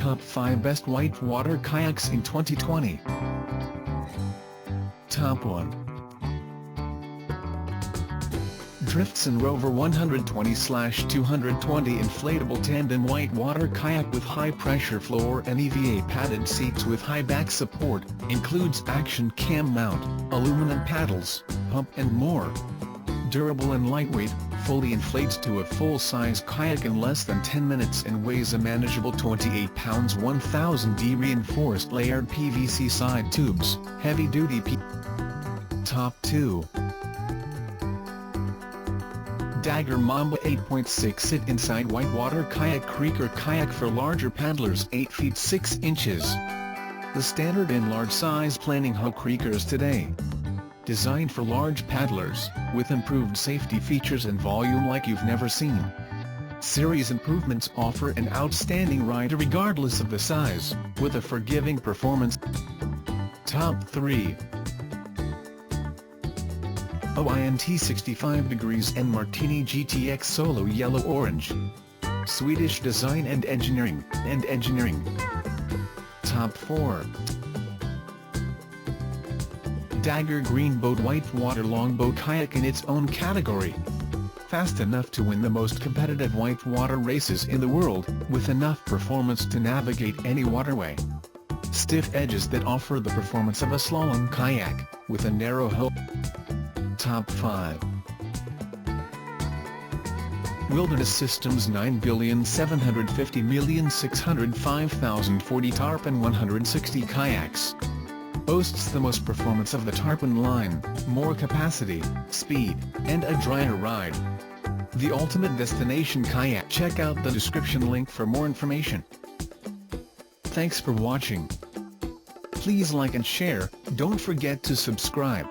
Top 5 Best Whitewater Kayaks in 2020. Top 1. Driftsun Rover 120/220 Inflatable Tandem Whitewater Kayak with high-pressure floor and EVA padded seats with high back support, includes action cam mount, aluminum paddles, pump and more. Durable and lightweight, fully inflates to a full-size kayak in less than 10 minutes and weighs a manageable 28 pounds. 1000D reinforced layered PVC side tubes, heavy-duty Top 2. Dagger Mamba 8.6 Sit Inside Whitewater Kayak Creeker Kayak for larger paddlers 8 feet 6 inches. The standard in large-size planning hull creekers today. Designed for large paddlers, with improved safety features and volume like you've never seen. Series improvements offer an outstanding ride regardless of the size, with a forgiving performance. Top 3. OINT 65 degrees and Martini GTX Solo Yellow Orange. Swedish design and engineering. Top 4. Dagger Green Boat Whitewater Longboat Kayak in its own category. Fast enough to win the most competitive whitewater races in the world, with enough performance to navigate any waterway. Stiff edges that offer the performance of a slalom kayak, with a narrow hull. Top 5. Wilderness Systems 9,750,605,040 Tarpon 160 Kayaks. Boasts the most performance of the Tarpon line, more capacity, speed, and a drier ride. The ultimate destination kayak. Check out the description link for more information. Thanks for watching. Please like and share, don't forget to subscribe.